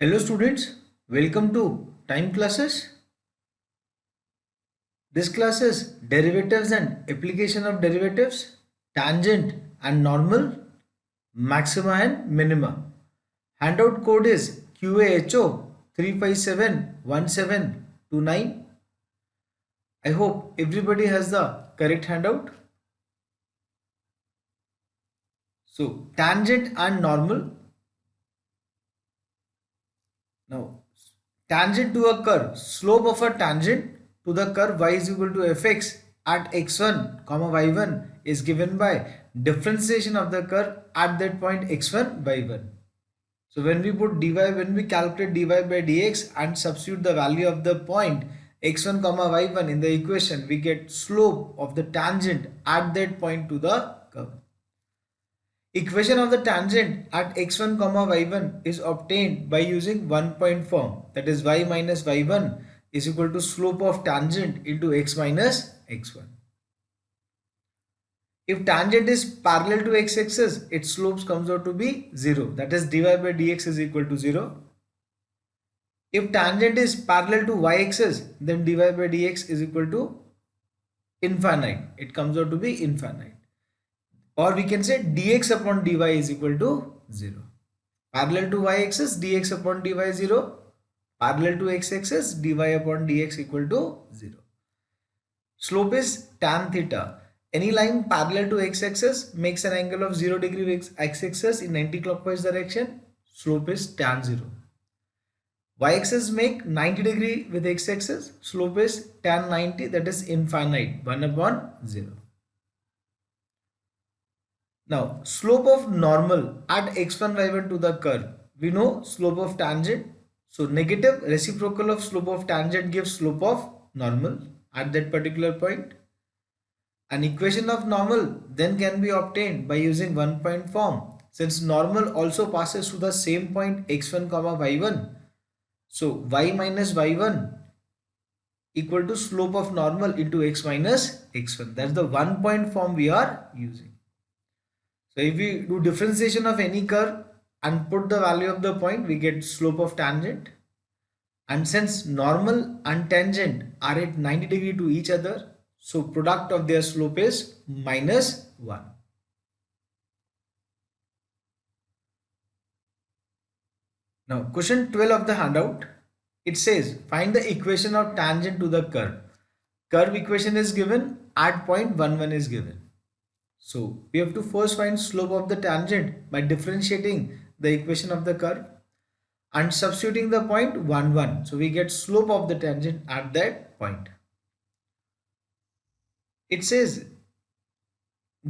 Hello students, welcome to time classes. This class is derivatives and application of derivatives, tangent and normal, maxima and minima. Handout code is QAHO 3571729. I hope everybody has the correct handout. So tangent and normal. Now tangent to a curve, slope of a tangent to the curve y is equal to fx at x1 comma y1 is given by differentiation of the curve at that point x1 y1. So when we calculate dy by dx and substitute the value of the point x1 comma y1 in the equation, we get slope of the tangent at that point to the curve. Equation of the tangent at x1 comma y1 is obtained by using one point form, that is y minus y1 is equal to slope of tangent into x minus x1. If tangent is parallel to x-axis, its slopes comes out to be 0, that is dy by dx is equal to 0. If tangent is parallel to y-axis, then dy by dx is equal to infinite, it comes out to be infinite. Or we can say dx upon dy is equal to 0. Parallel to y-axis, dx upon dy is 0. Parallel to x-axis, dy upon dx equal to 0. Slope is tan theta. Any line parallel to x-axis makes an angle of 0 degree with x-axis in anti-clockwise direction. Slope is tan 0. Y-axis make 90 degree with x-axis. Slope is tan 90, that is infinite, 1 upon 0. Now, slope of normal at x1 y1 to the curve. We know slope of tangent. So, negative reciprocal of slope of tangent gives slope of normal at that particular point. An equation of normal then can be obtained by using one point form. Since normal also passes through the same point x1 comma y1. So, y minus y1 equal to slope of normal into x minus x1. That's the one point form we are using. So if we do differentiation of any curve and put the value of the point, we get slope of tangent. And since normal and tangent are at 90 degree to each other, so product of their slope is minus 1. Now question 12 of the handout, it says find the equation of tangent to the curve. Curve equation is given, at point 1 1 is given. So we have to first find slope of the tangent by differentiating the equation of the curve and substituting the point 1 1. So we get slope of the tangent at that point. It says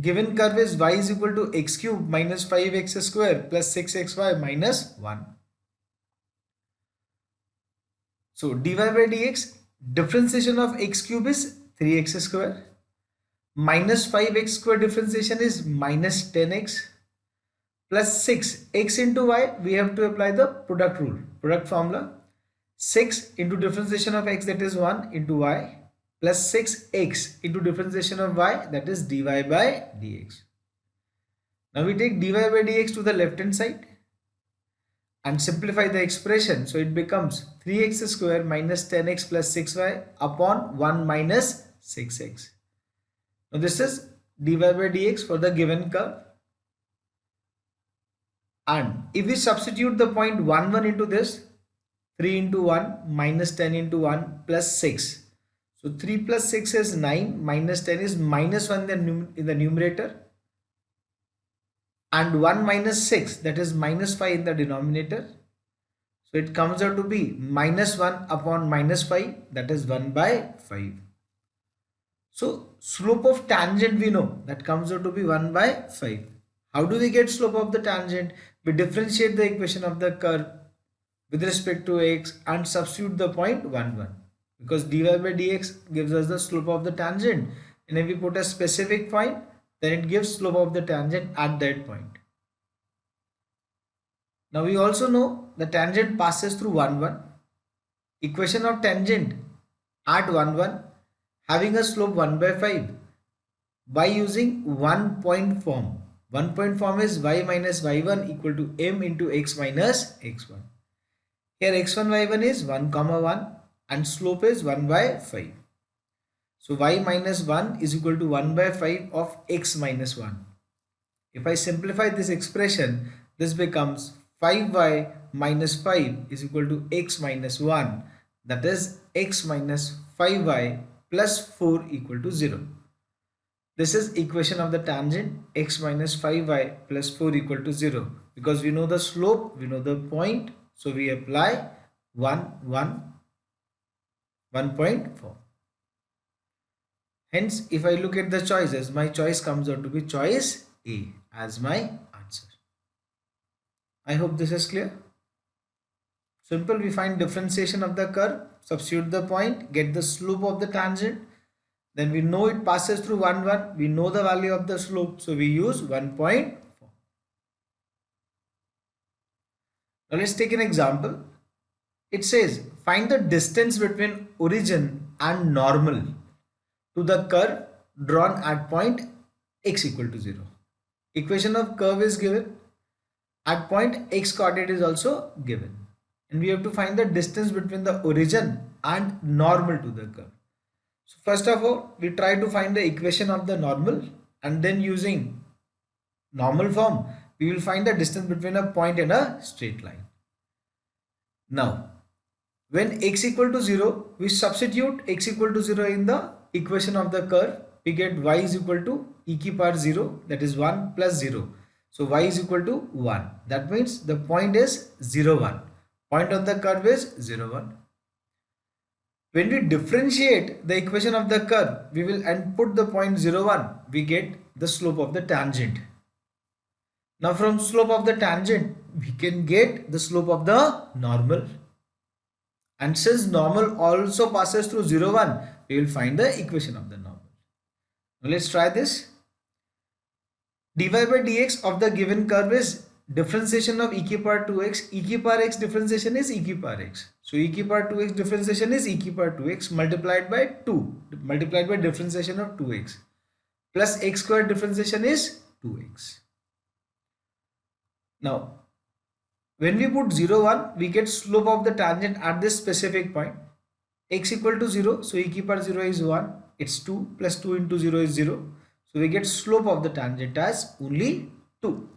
given curve is y is equal to x cube minus 5x square plus 6xy minus 1. So dy by dx, differentiation of x cube is 3x square. Minus 5x square differentiation is minus 10x plus 6 x into y, we have to apply the product rule, product formula. 6 into differentiation of x, that is 1 into y, plus 6x into differentiation of y, that is dy by dx. Now we take dy by dx to the left hand side and simplify the expression. So it becomes 3x square minus 10x plus 6y upon 1 minus 6x. Now this is dy by dx for the given curve. And if we substitute the point 1 1 into this, 3 into 1 minus 10 into 1 plus 6. So 3 plus 6 is 9, minus 10 is minus 1 in the numerator. And 1 minus 6, that is minus 5 in the denominator. So it comes out to be minus 1 upon minus 5, that is 1 by 5. So slope of tangent we know, that comes out to be 1 by 5. How do we get slope of the tangent? We differentiate the equation of the curve with respect to x and substitute the point 1 1. Because dy by dx gives us the slope of the tangent. And if we put a specific point, then it gives slope of the tangent at that point. Now we also know the tangent passes through 1 1. Equation of tangent at 1 1 having a slope 1 by 5 by using one point form. One point form is y minus y1 equal to m into x minus x1. Here x1 y1 is 1 comma 1 and slope is 1 by 5. So y minus 1 is equal to 1 by 5 of x minus 1. If I simplify this expression, this becomes 5y minus 5 is equal to x minus 1, that is x minus 5y plus 4 equal to 0. This is equation of the tangent x minus 5y plus 4 equal to 0. Because we know the slope, we know the point, so we apply 1.4. Hence, if I look at the choices, my choice comes out to be choice A as my answer. I hope this is clear. Simple, we find differentiation of the curve, substitute the point, get the slope of the tangent. Then we know it passes through 1, 1. We know the value of the slope, so we use 1.4. Now let's take an example. It says, find the distance between origin and normal to the curve drawn at point x equal to 0. Equation of curve is given. At point x coordinate is also given. And we have to find the distance between the origin and normal to the curve. So first of all, we try to find the equation of the normal, and then using normal form, we will find the distance between a point and a straight line. Now, when x equal to 0, we substitute x equal to 0 in the equation of the curve. We get y is equal to e की power 0, that is 1 plus 0. So y is equal to 1. That means the point is 0, 1. Point on the curve is 0, 1. When we differentiate the equation of the curve, we will and put the point 0, 1, we get the slope of the tangent. Now from slope of the tangent, we can get the slope of the normal. And since normal also passes through 0, 1, we will find the equation of the normal. Now let's try this. dy by dx of the given curve is differentiation of e की power 2x. e की power x differentiation is e की power x. So e की power 2x differentiation is e की power 2x multiplied by 2, multiplied by differentiation of 2x, plus x squared differentiation is 2x. Now, when we put 0, 1, we get slope of the tangent at this specific point. X equal to 0, so e की power 0 is 1, it's 2, plus 2 into 0 is 0. So we get slope of the tangent as only 2.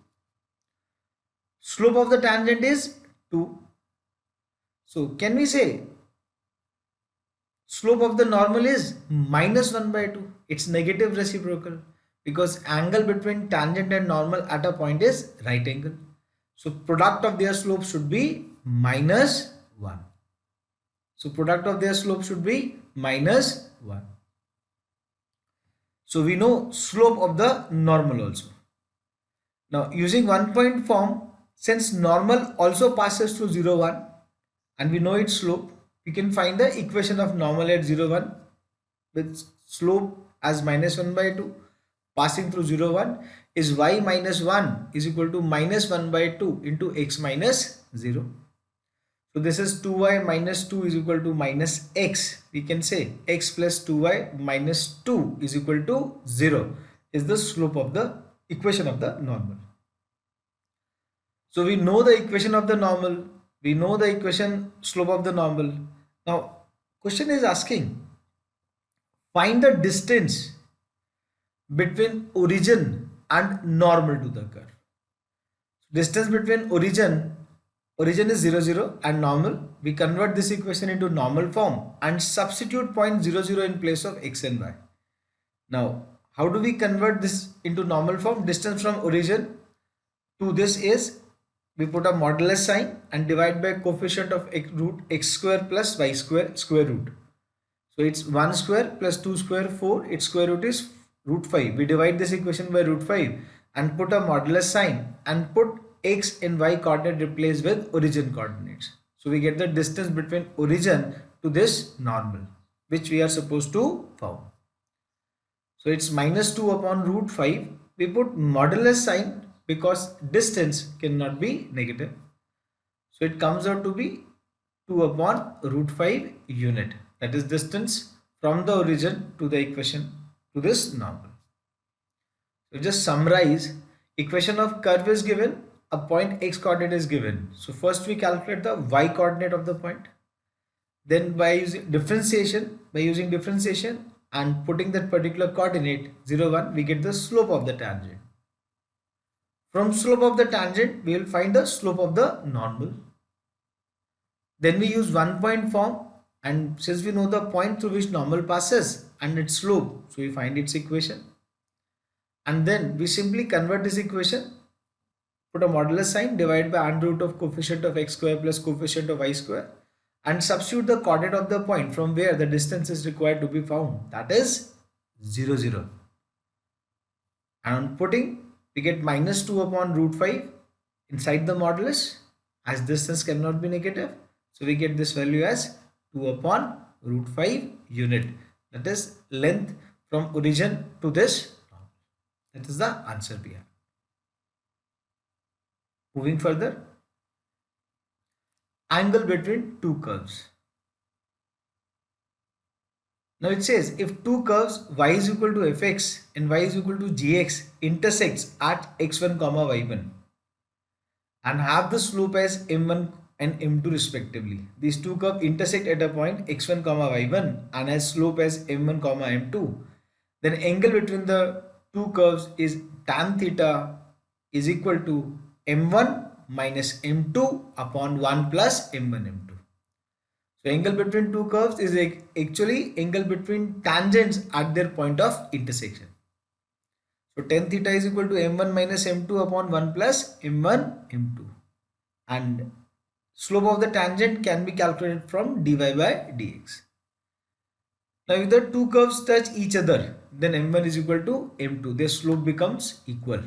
Slope of the tangent is 2. So can we say slope of the normal is minus 1 by 2? It's negative reciprocal because angle between tangent and normal at a point is right angle. So product of their slope should be minus 1. So product of their slope should be minus 1. So we know slope of the normal also. Now using 1 point form, since normal also passes through 0, 1 and we know its slope, we can find the equation of normal at 0, 1 with slope as minus 1 by 2 passing through 0, 1 is y minus 1 is equal to minus 1 by 2 into x minus 0. So this is 2y minus 2 is equal to minus x. We can say x plus 2y minus 2 is equal to 0 is the slope of the equation of the normal. So we know the equation of the normal. We know the equation slope of the normal. Now question is asking, find the distance between origin and normal to the curve. Distance between origin is 0, 0 and normal. We convert this equation into normal form and substitute point 0, 0 in place of x and y. Now how do we convert this into normal form? Distance from origin to this is, we put a modulus sign and divide by coefficient of root x square plus y square square root. So it's 1 square plus 2 square 4, its square root is root 5. We divide this equation by root 5 and put a modulus sign and put x and y coordinate replaced with origin coordinates. So we get the distance between origin to this normal, which we are supposed to found. So it's minus 2 upon root 5. We put modulus sign because distance cannot be negative. So it comes out to be 2 upon root 5 unit. That is distance from the origin to the equation to this normal. So just summarize, equation of curve is given, a point x coordinate is given. So first we calculate the y coordinate of the point. Then by using differentiation and putting that particular coordinate 0, 1, we get the slope of the tangent. From slope of the tangent, we will find the slope of the normal. Then we use one point form, and since we know the point through which normal passes and its slope, so we find its equation. And then we simply convert this equation, put a modulus sign, divide by under root of coefficient of x square plus coefficient of y square, and substitute the coordinate of the point from where the distance is required to be found, that is 0, 0. And on putting, we get minus 2 upon root 5 inside the modulus, as distance cannot be negative. So we get this value as 2 upon root 5 unit. That is length from origin to this. That is the answer we have. Moving further, angle between two curves. Now it says if two curves y is equal to fx and y is equal to gx intersects at x1 comma y1 and have the slope as m1 and m2 respectively. These two curves intersect at a point x1 comma y1 and has slope as m1 comma m2. Then angle between the two curves is tan theta is equal to m1 minus m2 upon 1 plus m1 m2. So angle between two curves is actually angle between tangents at their point of intersection. So tan theta is equal to m1 minus m2 upon 1 plus m1 m2. And slope of the tangent can be calculated from dy by dx. Now if the two curves touch each other, then m1 is equal to m2. Their slope becomes equal.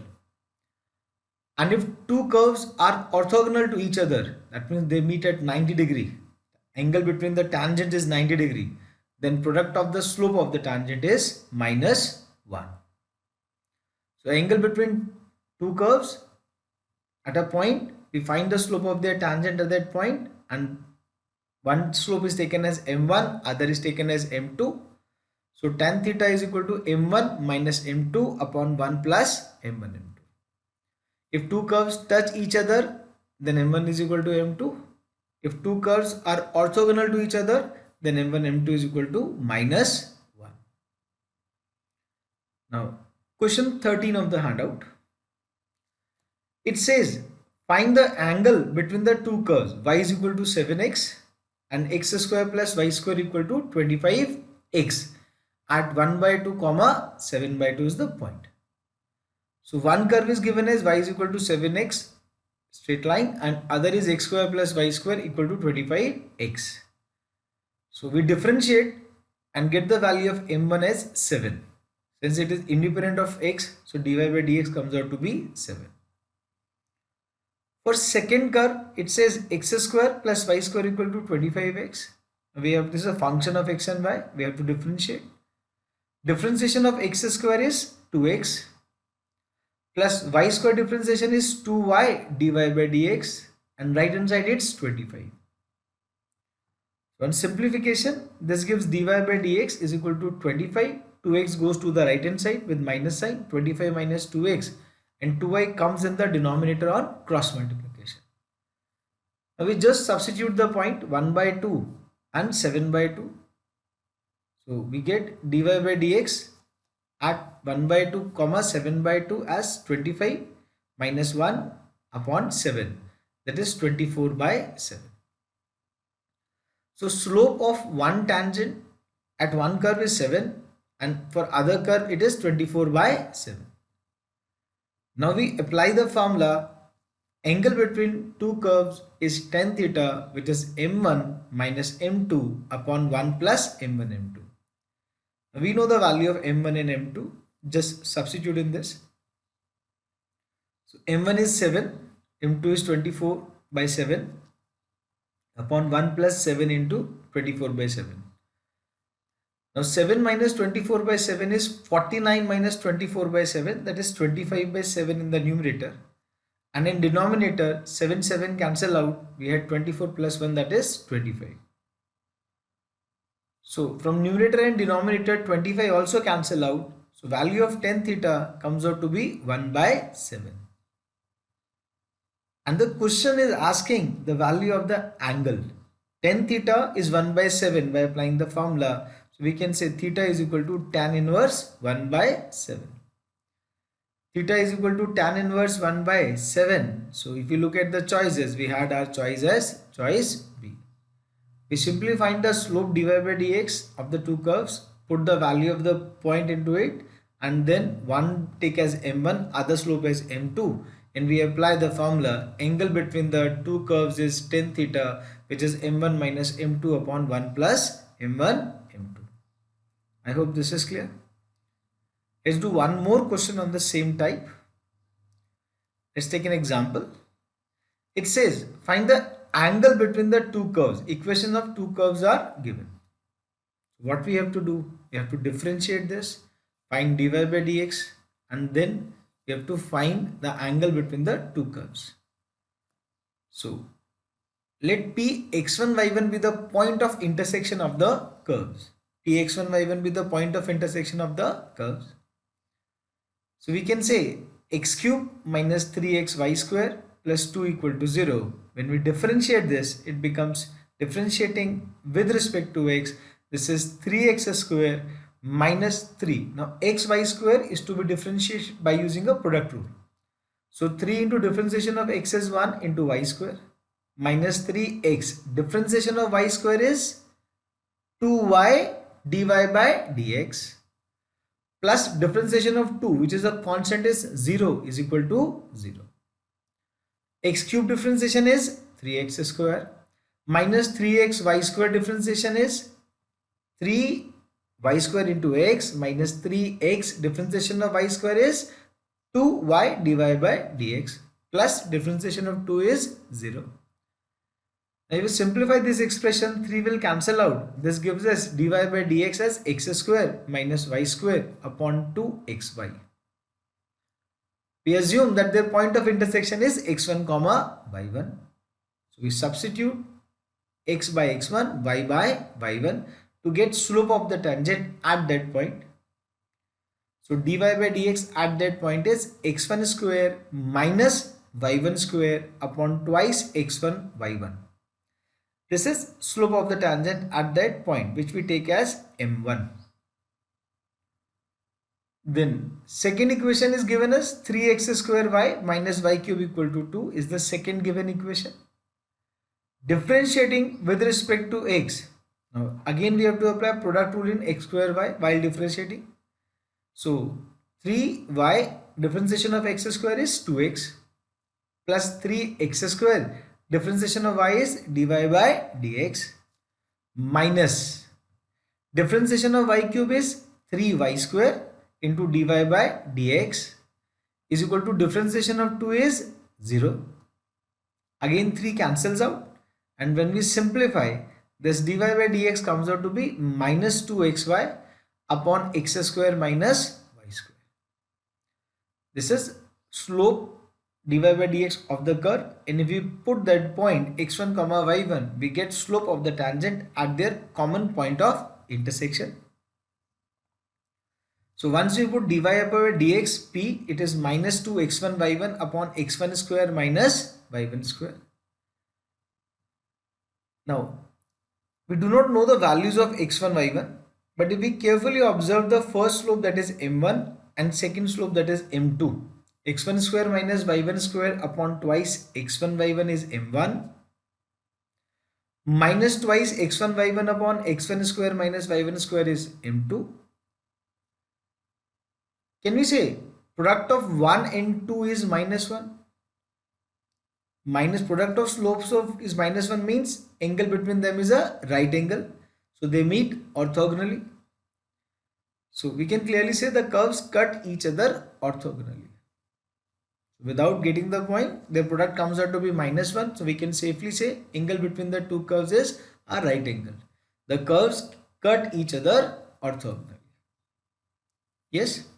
And if two curves are orthogonal to each other, that means they meet at 90 degree. Angle between the tangent is 90 degree. Then product of the slope of the tangent is minus 1. So angle between two curves at a point, we find the slope of their tangent at that point, and one slope is taken as m1, other is taken as m2. So tan theta is equal to m1 minus m2 upon 1 plus m1 m2. If two curves touch each other, then m1 is equal to m2. If two curves are orthogonal to each other, then m1 m2 is equal to minus 1. Now question 13 of the handout. It says find the angle between the two curves y is equal to 7x and x square plus y square equal to 25x at 1 by 2 comma 7 by 2 is the point. So one curve is given as y is equal to 7x straight line and other is x square plus y square equal to 25x. So we differentiate and get the value of m1 as 7. Since it is independent of x, so dy by dx comes out to be 7. For second curve, it says x square plus y square equal to 25x. This is a function of x and y. We have to differentiate. Differentiation of x square is 2x plus y square differentiation is 2y dy by dx, and right hand side it's 25. So on simplification, this gives dy by dx is equal to 25. 2x goes to the right hand side with minus sign, 25 minus 2x, and 2y comes in the denominator on cross multiplication. Now we just substitute the point 1 by 2 and 7 by 2. So we get dy by dx at 1 by 2 comma 7 by 2 as 25 minus 1 upon 7, that is 24 by 7. So slope of one tangent at one curve is 7 and for other curve it is 24 by 7. Now we apply the formula. Angle between two curves is tan theta, which is m1 minus m2 upon 1 plus m1 m2. Now we know the value of m1 and m2. Just substitute in this. So m1 is 7, m2 is 24 by 7 upon 1 plus 7 into 24 by 7. Now 7 minus 24 by 7 is 49 minus 24 by 7, that is 25 by 7 in the numerator. And in denominator, 7 cancel out, we had 24 plus 1, that is 25. So from numerator and denominator, 25 also cancel out. So value of tan theta comes out to be 1 by 7. And the question is asking the value of the angle. Tan theta is 1 by 7 by applying the formula. So we can say theta is equal to tan inverse 1 by 7. Theta is equal to tan inverse 1 by 7. So if you look at the choices, we had our choice as choice B. We simply find the slope dy by dx of the two curves, put the value of the point into it, and then one take as m1, other slope as m2, and we apply the formula. Angle between the two curves is tan theta, which is m1 minus m2 upon 1 plus m1 m2. I hope this is clear. Let's do one more question on the same type. Let's take an example. It says find the angle between the two curves. Equations of two curves are given. What we have to do? We have to differentiate this, find dy by dx, and then we have to find the angle between the two curves. So let P x1 y1 be the point of intersection of the curves. P x1 y1 be the point of intersection of the curves. So we can say x cube minus 3x y square plus 2 equal to 0. When we differentiate this, it becomes differentiating with respect to x. This is 3x square minus 3. Now xy square is to be differentiated by using a product rule. So 3 into differentiation of x is 1 into y square minus 3x. Differentiation of y square is 2y dy by dx plus differentiation of 2, which is a constant, is 0, is equal to 0. X cube differentiation is 3x square minus 3x y square differentiation is 3y square into x minus 3x differentiation of y square is 2y dy by dx plus differentiation of 2 is 0. Now if you simplify this expression, 3 will cancel out. This gives us dy by dx as x square minus y square upon 2xy. We assume that their point of intersection is x1 comma y1. So we substitute x by x1, y by y1 to get slope of the tangent at that point. So dy by dx at that point is x1 square minus y1 square upon twice x1 y1. This is slope of the tangent at that point, which we take as m1. Then second equation is given as 3x square y minus y cube equal to 2 is the second given equation. Differentiating with respect to x. Now again we have to apply product rule in x square y while differentiating. So 3y differentiation of x square is 2x plus 3x square differentiation of y is dy by dx minus differentiation of y cube is 3y square into dy by dx is equal to differentiation of 2 is 0. Again 3 cancels out, and when we simplify, this dy by dx comes out to be minus 2xy upon x square minus y square. This is slope dy by dx of the curve, and if we put that point x1 comma y1, we get slope of the tangent at their common point of intersection. So once we put dy by dx p, it is minus 2 x1 y1 upon x1 square minus y1 square. Now we do not know the values of x1 y1, but if we carefully observe the first slope, that is m1, and second slope, that is m2, x1 square minus y1 square upon twice x1 y1 is m1 minus twice x1 y1 upon x1 square minus y1 square is m2. Can we say product of 1 and 2 is minus 1? Minus product of slopes of is minus 1 means angle between them is a right angle. So they meet orthogonally. So we can clearly say the curves cut each other orthogonally. Without getting the point, their product comes out to be minus 1. So we can safely say angle between the two curves is a right angle. The curves cut each other orthogonally. Yes?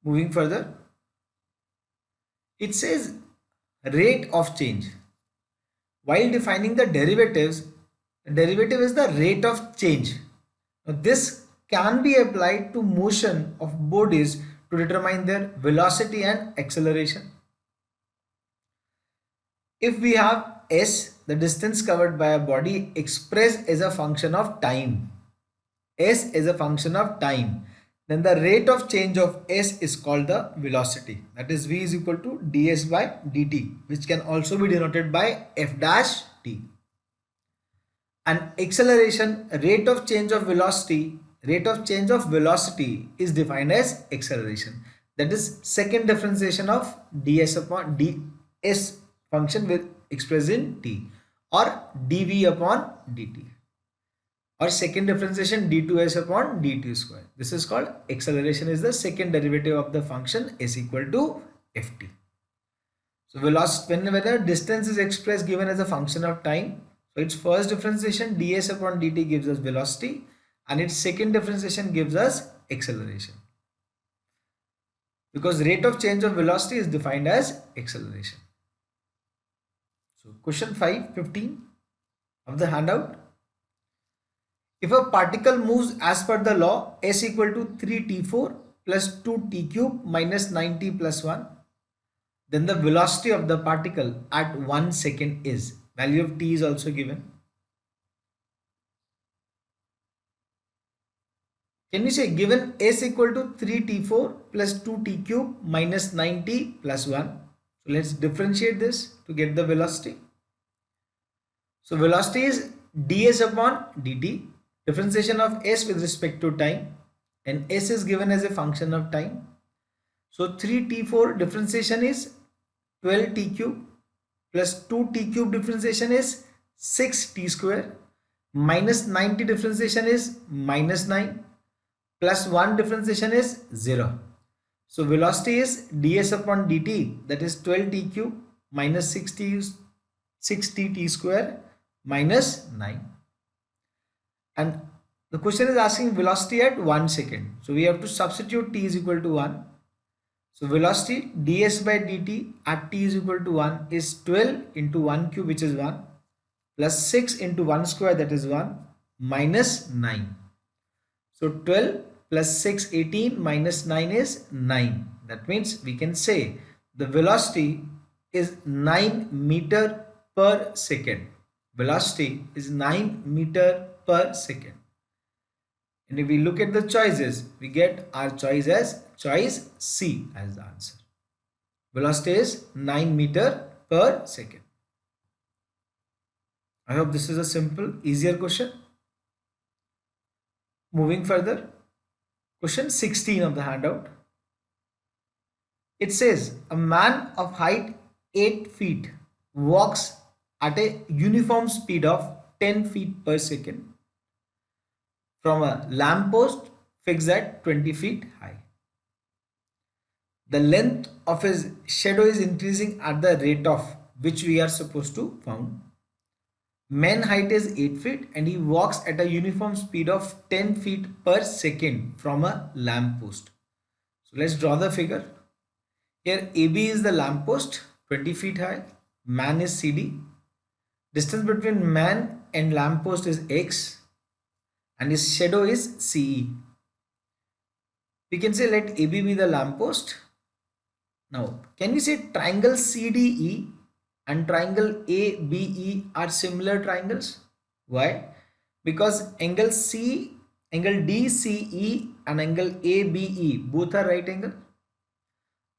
Moving further, it says rate of change. While defining the derivatives, the derivative is the rate of change. Now, this can be applied to motion of bodies to determine their velocity and acceleration. If we have s, the distance covered by a body expressed as a function of time, s is a function of time, then the rate of change of s is called the velocity. That is v is equal to ds by dt, which can also be denoted by f dash t. And acceleration, rate of change of velocity, is defined as acceleration. That is second differentiation of ds upon ds function with expressed in t, or dv upon dt, or second differentiation d2s upon dt square. This is called acceleration, is the second derivative of the function s equal to ft. So velocity, whenever distance is expressed given as a function of time, so its first differentiation ds upon dt gives us velocity, and its second differentiation gives us acceleration, because rate of change of velocity is defined as acceleration. So question 5:15 of the handout. If a particle moves as per the law s equal to 3t4 plus 2t cube minus 9t plus 1, then the velocity of the particle at 1 second is, value of t is also given. Can we say, given s equal to 3t4 plus 2t cube minus 9t plus 1. So let's differentiate this to get the velocity. So velocity is ds upon dt, differentiation of s with respect to time, and s is given as a function of time. So 3t4 differentiation is 12t cube plus 2t cube differentiation is 6t square, minus 9t differentiation is minus 9, plus 1 differentiation is 0. So velocity is ds upon dt, that is 12t cube minus 6t square minus 9. And the question is asking velocity at 1 second. So we have to substitute t is equal to 1. So velocity ds by dt at t is equal to 1 is 12 into 1 cube, which is 1, plus 6 into 1 square, that is 1, minus 9. So 12 plus 6, 18, minus 9 is 9. That means we can say the velocity is 9 meter per second. Velocity is 9 meter per second. And if we look at the choices, we get our choice as choice C as the answer. Velocity is 9 meter per second. I hope this is a simple, easier question. Moving further, question 16 of the handout. It says a man of height 8 feet walks at a uniform speed of 10 feet per second from a lamppost fixed at 20 feet high. The length of his shadow is increasing at the rate of which we are supposed to found. Man height is 8 feet and he walks at a uniform speed of 10 feet per second from a lamppost. So let's draw the figure. Here AB is the lamppost, 20 feet high. Man is CD. Distance between man and lamppost is X, and his shadow is CE. We can say let AB be the lamppost. Now, can we say triangle CDE and triangle ABE are similar triangles? Why? Because angle DCE and angle ABE both are right angle,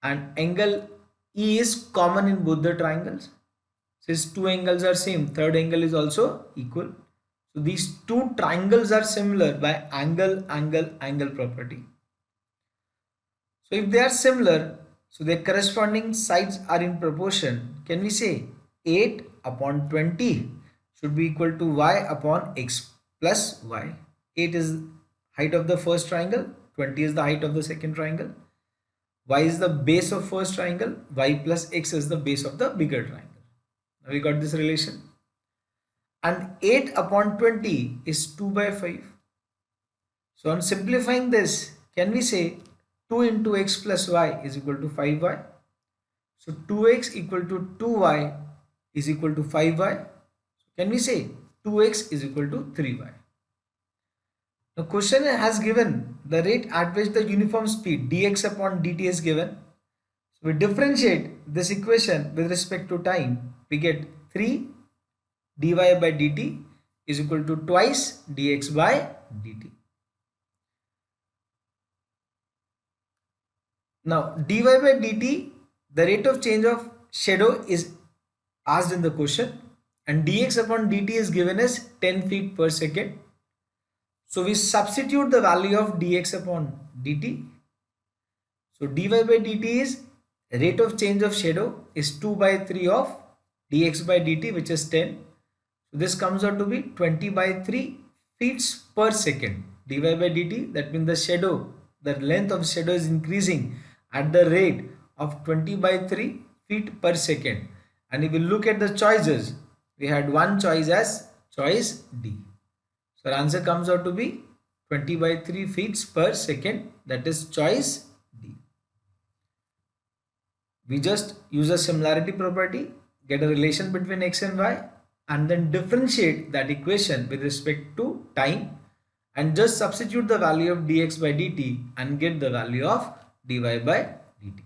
and angle E is common in both the triangles. Since two angles are same, third angle is also equal. So these two triangles are similar by angle property. So if they are similar, so their corresponding sides are in proportion. Can we say 8 upon 20 should be equal to y upon x plus y? 8 is height of the first triangle, 20 is the height of the second triangle. Y is the base of first triangle, y plus x is the base of the bigger triangle. Now we got this relation. And 8 upon 20 is 2 by 5. So on simplifying this, can we say 2 into x plus y is equal to 5y? So 2x equal to 2y is equal to 5y. Can we say 2x is equal to 3y? The question has given the rate at which the uniform speed dx upon dt is given. So we differentiate this equation with respect to time. We get 3 dy by dt is equal to twice dx by dt. Now dy by dt, the rate of change of shadow is asked in the question, and dx upon dt is given as 10 feet per second. So we substitute the value of dx upon dt. So dy by dt is rate of change of shadow is 2 by 3 of dx by dt, which is 10. So this comes out to be 20 by 3 feet per second. Dy by dt, that means the shadow, the length of shadow is increasing at the rate of 20 by 3 feet per second. And if we look at the choices, we had one choice as choice D. So our answer comes out to be 20 by 3 feet per second, that is choice D. We just use a similarity property, get a relation between x and y, and then differentiate that equation with respect to time, and just substitute the value of dx by dt and get the value of dy by dt.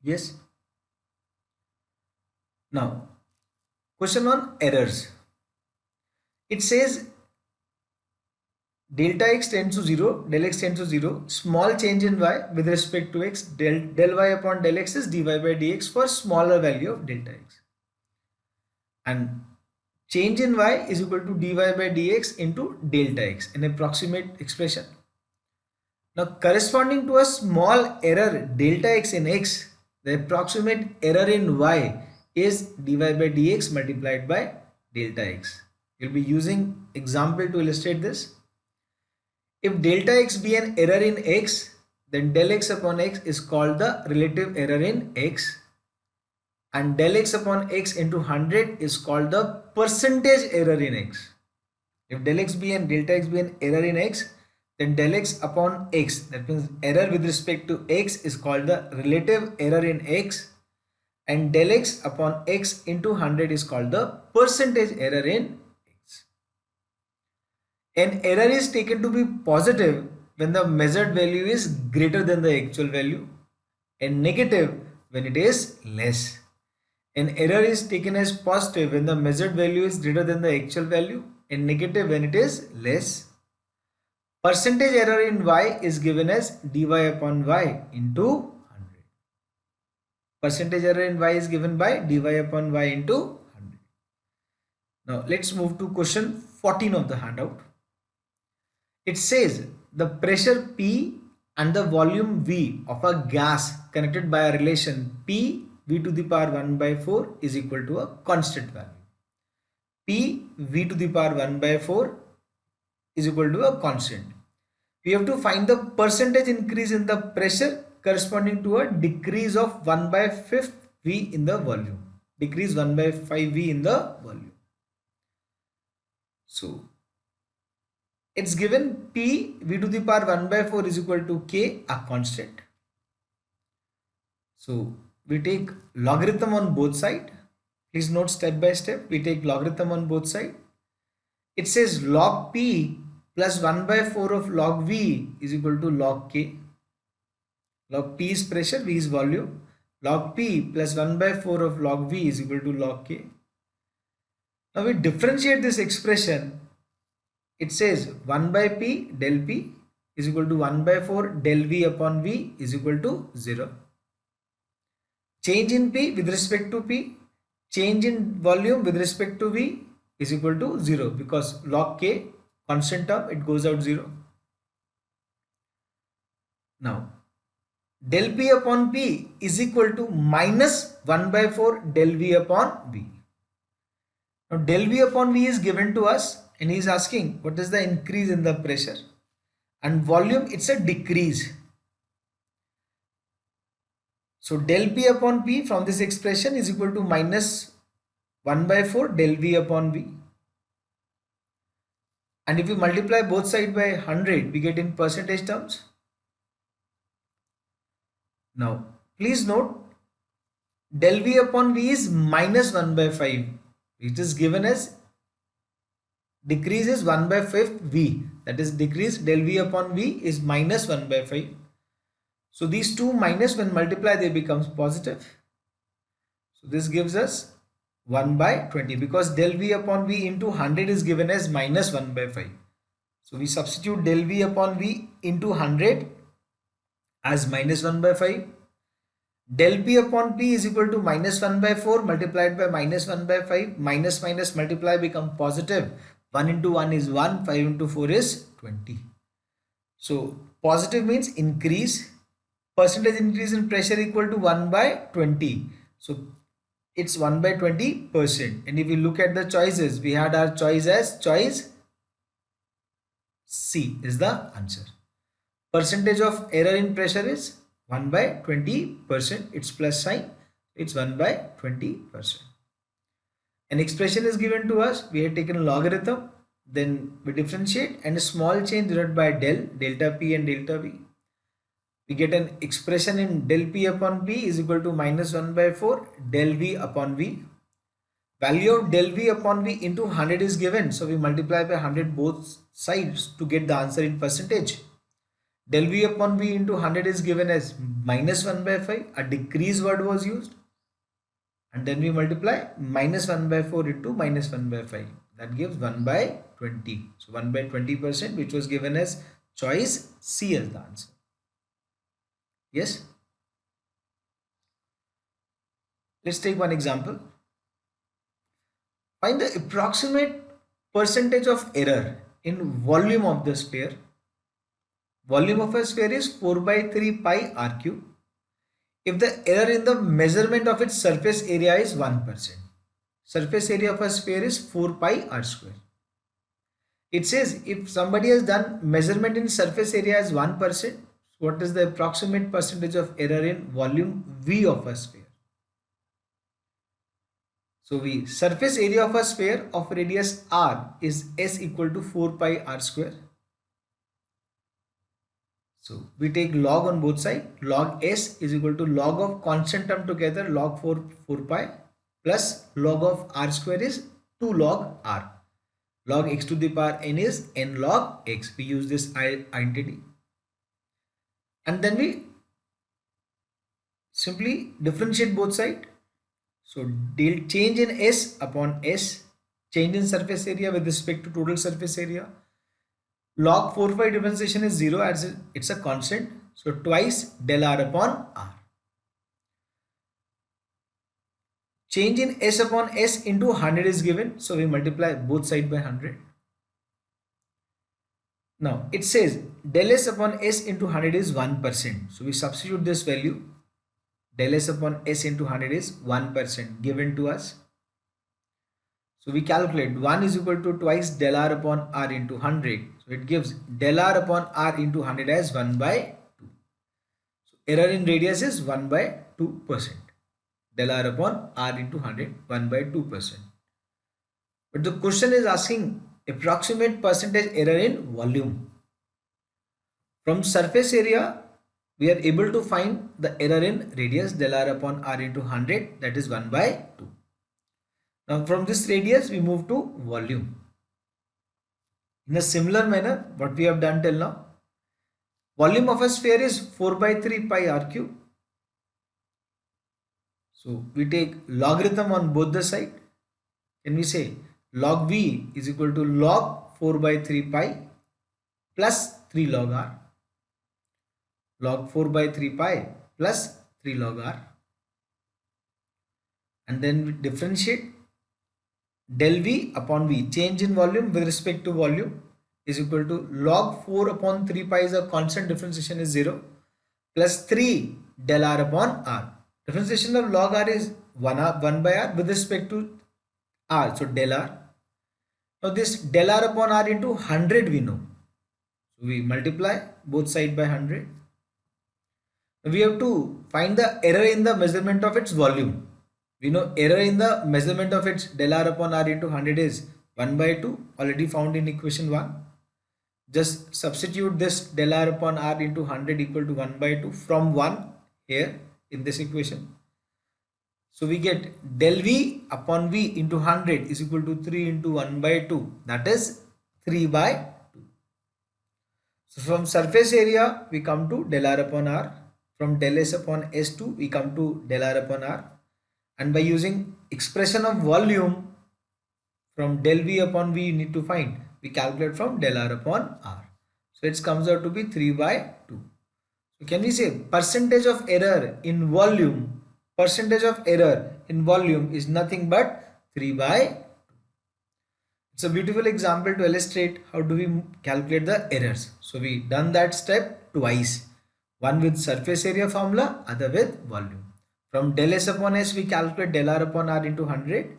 Yes. Now, question on errors. It says delta x tends to 0, del x tends to 0, small change in y with respect to x, del y upon del x is dy by dx for smaller value of delta x. And change in y is equal to dy by dx into delta x, an approximate expression. Now corresponding to a small error delta x in x, the approximate error in y is dy by dx multiplied by delta x. You'll be using example to illustrate this. If delta x be an error in x, then del x upon x is called the relative error in x, and del x upon x into 100 is called the percentage error in x. If del x be and delta x be an error in x, then del x upon x, that means error with respect to x, is called the relative error in x, and del x upon x into 100 is called the percentage error in x. An error is taken to be positive when the measured value is greater than the actual value, and negative when it is less. An error is taken as positive when the measured value is greater than the actual value, and negative when it is less. Percentage error in y is given as dy upon y into 100. Percentage error in y is given by dy upon y into 100. Now let's move to question 14 of the handout. It says the pressure P and the volume V of a gas connected by a relation P V to the power 1 by 4 is equal to a constant value. P V to the power 1 by 4 is equal to a constant. We have to find the percentage increase in the pressure corresponding to a decrease of 1 by 5th V in the volume. Decrease 1 by 5 V in the volume. So it's given P V to the power 1 by 4 is equal to K, a constant. So we take logarithm on both sides. Please note step by step. We take logarithm on both sides. It says log P plus 1 by 4 of log V is equal to log K. Log P is pressure, V is volume. Log P plus 1 by 4 of log V is equal to log K. Now we differentiate this expression. It says 1 by P del P is equal to 1 by 4 del V upon V is equal to 0. Change in P with respect to P, change in volume with respect to V is equal to 0, because log K constant term, it goes out 0. Now del P upon P is equal to minus 1 by 4 del V upon V. Now del V upon V is given to us, and he is asking what is the increase in the pressure, and volume, it's a decrease. So del P upon P from this expression is equal to minus 1 by 4 del V upon V. And if we multiply both sides by 100, we get in percentage terms. Now please note del V upon V is minus 1 by 5. It is given as decrease is 1 by 5th V. that is decrease. Del V upon V is minus 1 by 5. So these two minus when multiplied they becomes positive. So this gives us 1 by 20 because del V upon V into 100 is given as minus 1 by 5. So we substitute del V upon V into 100 as minus 1 by 5. Del P upon P is equal to minus 1 by 4 multiplied by minus 1 by 5. Minus minus multiply become positive. 1 into 1 is 1. 5 into 4 is 20. So positive means increase. Percentage increase in pressure equal to 1 by 20. So it's 1 by 20%. And if we look at the choices, we had our choice as choice C is the answer. Percentage of error in pressure is 1 by 20%. It's plus sign. It's 1 by 20%. An expression is given to us. We have taken a logarithm. Then we differentiate and a small change denoted by delta P and delta V. We get an expression in del P upon P is equal to minus 1 by 4 del V upon V. Value of del V upon V into 100 is given. So we multiply by 100 both sides to get the answer in percentage. Del V upon V into 100 is given as minus 1 by 5. A decrease word was used. And then we multiply minus 1 by 4 into minus 1 by 5. That gives 1 by 20. So 1 by 20%, which was given as choice C as the answer. Yes. Let's take one example. Find the approximate percentage of error in volume of the sphere. Volume of a sphere is 4 by 3 pi r cube. If the error in the measurement of its surface area is 1%. Surface area of a sphere is 4 pi r square. It says if somebody has done measurement in surface area as 1%, what is the approximate percentage of error in volume V of a sphere? So surface area of a sphere of radius r is s equal to 4 pi r square. So we take log on both sides. Log s is equal to log of constant term together log 4 pi plus log of r square is 2 log r. Log x to the power n is n log x. We use this identity. And then we simply differentiate both sides. So change in S upon S, change in surface area with respect to total surface area. Log 4 pi differentiation is 0 as it's a constant. So twice del R upon R. Change in S upon S into 100 is given. So we multiply both sides by 100. Now it says del S upon S into 100 is 1%. So we substitute this value. Del S upon S into 100 is 1% given to us. So we calculate 1 is equal to twice del R upon R into 100. So it gives del R upon R into 100 as 1 by 2. So error in radius is 1 by 2%. Del R upon R into 100, 1 by 2%. But the question is asking approximate percentage error in volume. From surface area, we are able to find the error in radius del R upon R into 100, that is 1 by 2. Now from this radius we move to volume. In a similar manner, what we have done till now, volume of a sphere is 4 by 3 pi r cube. So we take logarithm on both the side. Can we say log V is equal to log 4 by 3 pi plus 3 log R. Log 4 by 3 pi plus 3 log R. And then we differentiate del V upon V, change in volume with respect to volume, is equal to log 4 upon 3 pi is a constant, differentiation is 0, plus 3 del R upon R. Differentiation of log R is 1 by R with respect to R, so del R. Now this del R upon R into 100 we know. So we multiply both sides by 100. We have to find the error in the measurement of its volume. We know error in the measurement of its del R upon R into 100 is 1 by 2, already found in equation 1. Just substitute this del R upon R into 100 equal to 1 by 2 from 1 here in this equation. So we get del V upon V into 100 is equal to 3 into 1 by 2, that is 3 by 2. So from surface area, we come to del R upon R. From del S upon S2, we come to del R upon R. And by using expression of volume, from del V upon V, you need to find. We calculate from del R upon R. So it comes out to be 3 by 2. So can we say percentage of error in volume? Percentage of error in volume is nothing but 3 by. It's a beautiful example to illustrate how do we calculate the errors. So we done that step twice. One with surface area formula, other with volume. From del S upon S we calculate del R upon R into 100.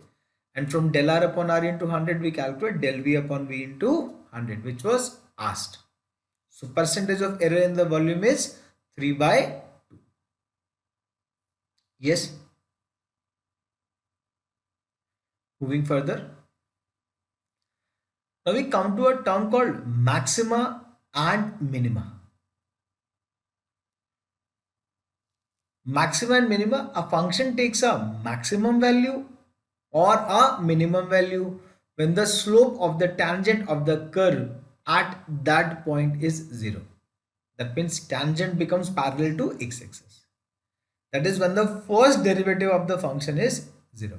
And from del R upon R into 100 we calculate del V upon V into 100, which was asked. So percentage of error in the volume is 3 by 2. Yes. Moving further. Now we come to a term called maxima and minima. Maxima and minima, a function takes a maximum value or a minimum value when the slope of the tangent of the curve at that point is 0. That means tangent becomes parallel to x-axis. That is when the first derivative of the function is 0.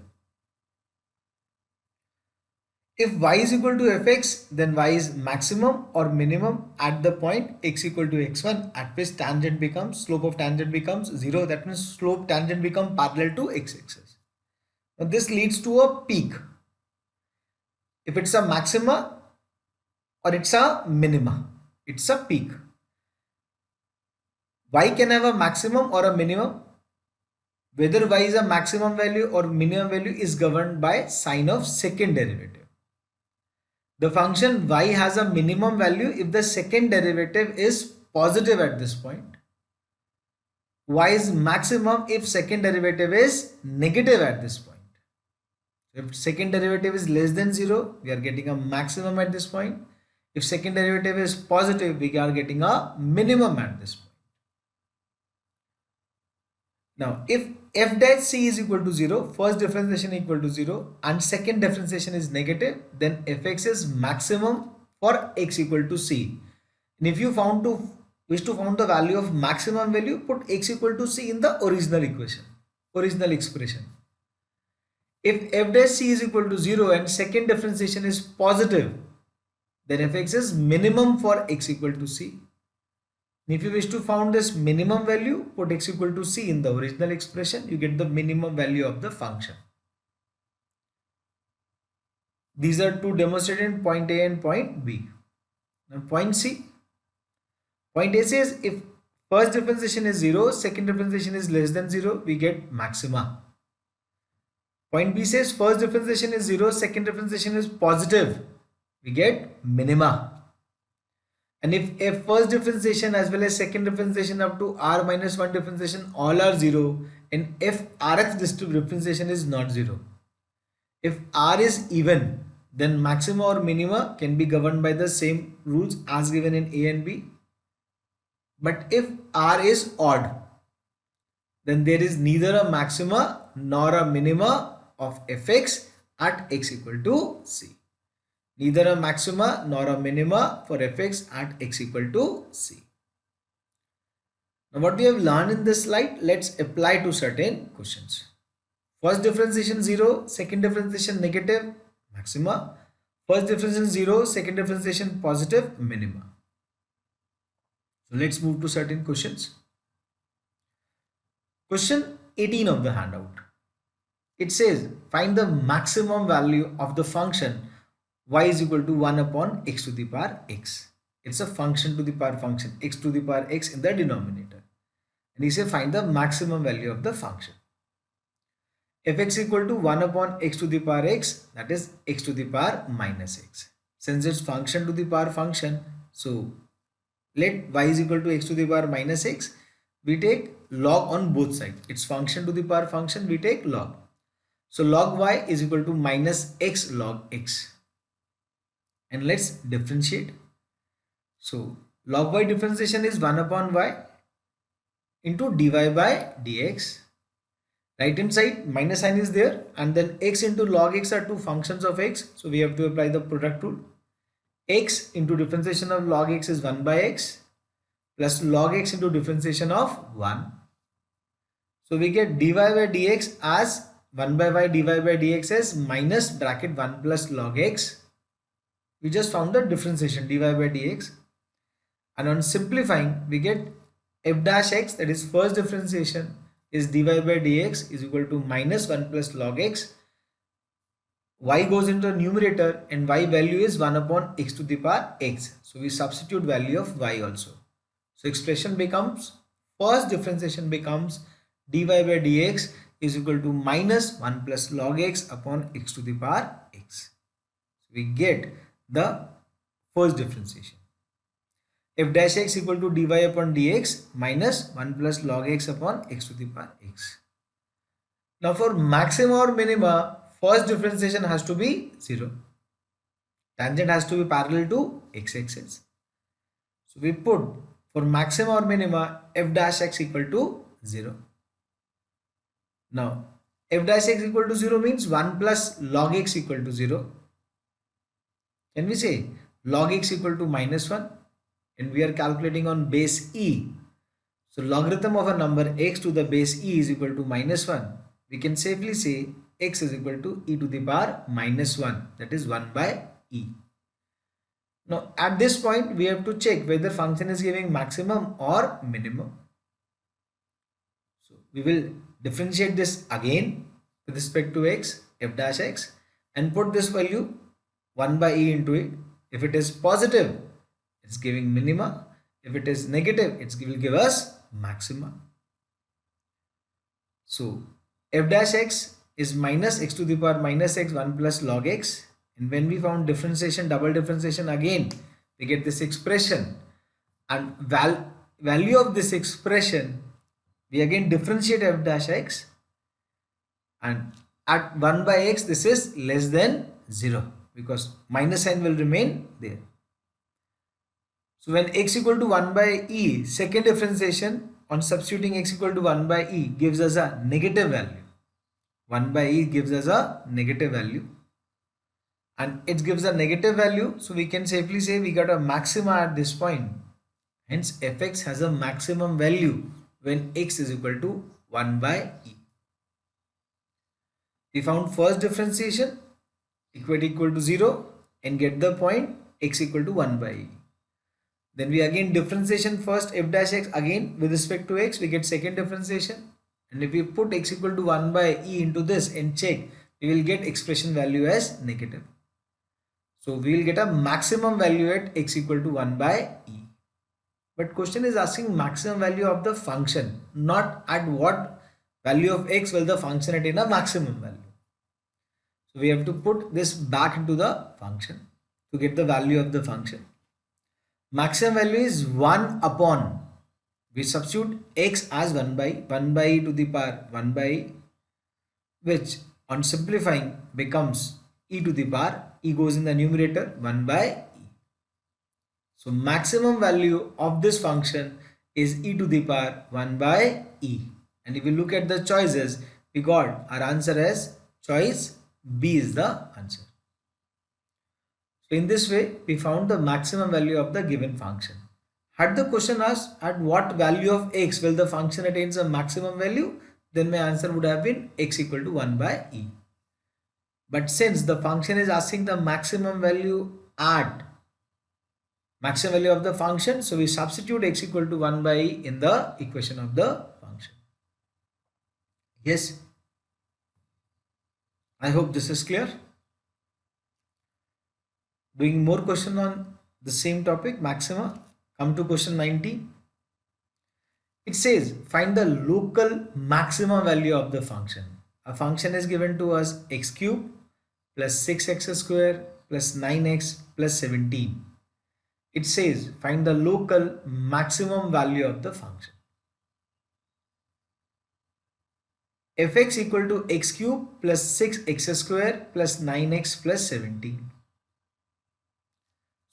If y is equal to fx, then y is maximum or minimum at the point x equal to x1, at which tangent becomes, slope of tangent becomes 0. That means slope tangent becomes parallel to x-axis. Now this leads to a peak. If it's a maxima or it's a minima, it's a peak. Y can have a maximum or a minimum. Whether y is a maximum value or minimum value is governed by sign of second derivative. The function y has a minimum value if the second derivative is positive at this point. Y is maximum if second derivative is negative at this point. If second derivative is less than 0, we are getting a maximum at this point. If second derivative is positive, we are getting a minimum at this point. Now, if f dash c is equal to 0, first differentiation equal to 0 and second differentiation is negative, then fx is maximum for x equal to c. And if you wish to find the value of maximum value, put x equal to c in the original equation, original expression. If f dash c is equal to 0 and second differentiation is positive, then fx is minimum for x equal to c. If you wish to find this minimum value, put x equal to c in the original expression, you get the minimum value of the function. These are two demonstrated in point A and point B. Now point C. Point A says if first differentiation is 0, second differentiation is less than 0, we get maxima. Point B says first differentiation is 0, second differentiation is positive, we get minima. And if first differentiation as well as second differentiation up to r minus 1 differentiation all are 0, and if rth differentiation is not 0. If r is even, then maxima or minima can be governed by the same rules as given in A and B. But if r is odd, then there is neither a maxima nor a minima of fx at x equal to c. Neither a maxima nor a minima for fx at x equal to c. Now what we have learned in this slide, let's apply to certain questions. First differentiation 0, second differentiation negative, maxima. First differentiation 0, second differentiation positive, minima. So let's move to certain questions. Question 18 of the handout. It says find the maximum value of the function y is equal to 1 upon x to the power x. It's a function to the power function, x to the power x in the denominator. And he says find the maximum value of the function. Fx equal to 1 upon x to the power x, that is x to the power minus x. Since it's function to the power function, so let y is equal to x to the power minus x, we take log on both sides. It's function to the power function, we take log. So log y is equal to minus x log x. And let's differentiate. So log y differentiation is 1 upon y into dy by dx. Right hand side minus sign is there, and then x into log x are two functions of x. So we have to apply the product rule. x into differentiation of log x is 1 by x plus log x into differentiation of 1. So we get dy by dx as 1 by y dy by dx as minus bracket 1 plus log x. We just found the differentiation dy by dx, and on simplifying we get f dash x, that is first differentiation, is dy by dx is equal to minus 1 plus log x. Y goes into the numerator and y value is 1 upon x to the power x. So we substitute value of y also. So expression becomes, first differentiation becomes dy by dx is equal to minus 1 plus log x upon x to the power x. So we get the first differentiation. F dash x equal to dy upon dx minus 1 plus log x upon x to the power x. Now for maxima or minima, first differentiation has to be 0. Tangent has to be parallel to x-axis. So we put for maxima or minima f dash x equal to 0. Now f dash x equal to 0 means 1 plus log x equal to 0. Can we say log x equal to minus 1? And we are calculating on base e. So logarithm of a number x to the base e is equal to minus 1. We can safely say x is equal to e to the power minus 1, that is 1 by e. Now at this point we have to check whether function is giving maximum or minimum. So we will differentiate this again with respect to x, f dash x, and put this value 1 by e into it. If it is positive, it's giving minima. If it is negative, it will give us maxima. So f dash x is minus x to the power minus x 1 plus log x, and when we found differentiation, double differentiation, again we get this expression, and value of this expression we again differentiate f dash x, and at 1 by x this is less than 0 because minus sign will remain there. So when x equal to 1 by e, second differentiation, on substituting x equal to 1 by e gives us a negative value. 1 by e gives us a negative value, and it gives a negative value, so we can safely say we got a maxima at this point. Hence fx has a maximum value when x is equal to 1 by e. We found first differentiation, equate equal to 0, and get the point x equal to 1 by e. Then we again differentiation first f dash x, again with respect to x we get second differentiation, and if we put x equal to 1 by e into this and check, we will get expression value as negative. So we will get a maximum value at x equal to 1 by e. But question is asking maximum value of the function, not at what value of x will the function attain a maximum value. So we have to put this back into the function to get the value of the function. Maximum value is 1 upon, we substitute x as 1 by e to the power 1 by e, which on simplifying becomes e to the power, e goes in the numerator, 1 by e. So maximum value of this function is e to the power 1 by e. And if you look at the choices, we got our answer as choice B is the answer. So in this way, we found the maximum value of the given function. Had the question asked at what value of x will the function attains a maximum value, then my answer would have been x equal to 1 by e. But since the function is asking the maximum value at maximum value of the function, so we substitute x equal to 1 by e in the equation of the function. Yes, I hope this is clear. Doing more question on the same topic, maxima. Come to question 90. It says find the local maximum value of the function. A function is given to us x cube plus 6x square plus 9x plus 17. It says find the local maximum value of the function. Fx equal to x cube plus 6x square plus 9x plus 17.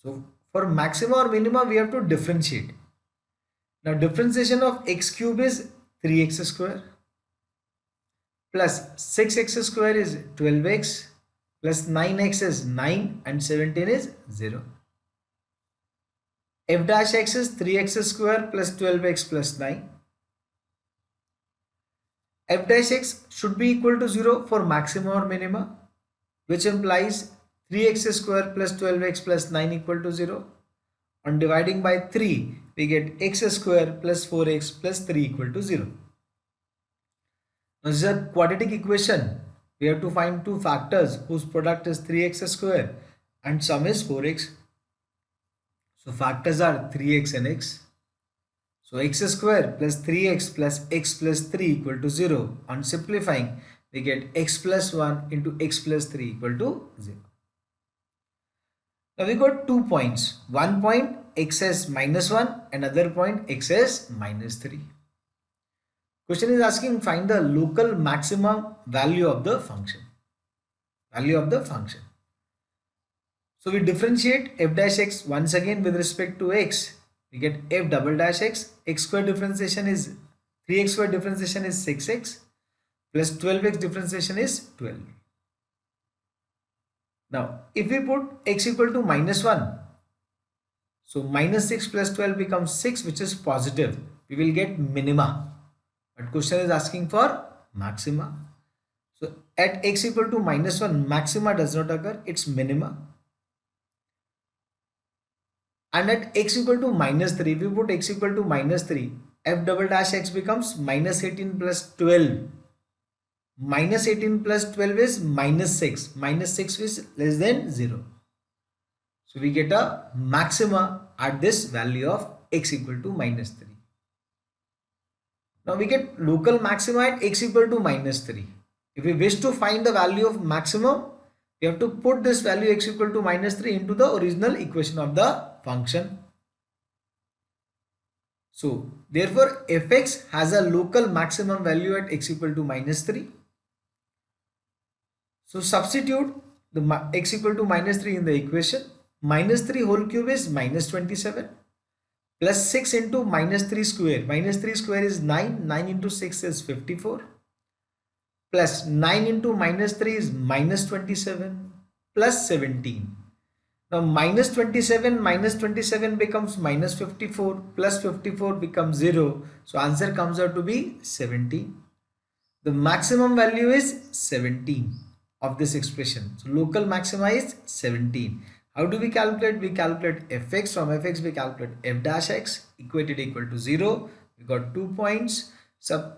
So for maxima or minima we have to differentiate. Now differentiation of x cube is 3x square plus 6x square is 12x plus 9x is 9 and 17 is 0. f dash x is 3x square plus 12x plus 9. F dash x should be equal to 0 for maxima or minima, which implies 3x square plus 12x plus 9 equal to 0. On dividing by 3, we get x square plus 4x plus 3 equal to 0. Now, this is a quadratic equation. We have to find two factors whose product is 3x square and sum is 4x. So, factors are 3x and x. So, x square plus 3x plus x plus 3 equal to 0. On simplifying, we get x plus 1 into x plus 3 equal to 0. Now, we got 2 points. One point x is minus 1, another point x is minus 3. Question is asking find the local maximum value of the function. So we differentiate f dash x once again with respect to x. We get f double dash x. X square differentiation is 3x square differentiation is 6x plus 12x differentiation is 12. Now if we put x equal to minus 1, so minus 6 plus 12 becomes 6, which is positive. We will get minima. But question is asking for maxima. So at x equal to minus 1, maxima does not occur, it's minima. And at x equal to minus 3, if we put x equal to minus 3, f double dash x becomes minus 18 plus 12. Minus 18 plus 12 is minus 6. Minus 6 is less than 0. So we get a maxima at this value of x equal to minus 3. Now we get local maxima at x equal to minus 3. If we wish to find the value of maximum, we have to put this value x equal to minus 3 into the original equation of the function. So therefore fx has a local maximum value at x equal to minus 3. So substitute the x equal to minus 3 in the equation. Minus 3 whole cube is minus 27 plus 6 into minus 3 square. Minus 3 square is 9. 9 into 6 is 54. Plus 9 into minus 3 is minus 27 plus 17. Now minus 27 becomes minus 54 plus 54 becomes 0. So answer comes out to be 17. The maximum value is 17 of this expression. So local maxima is 17. How do we calculate? We calculate fx. From fx we calculate f dash x equated equal to 0. We got 2 points.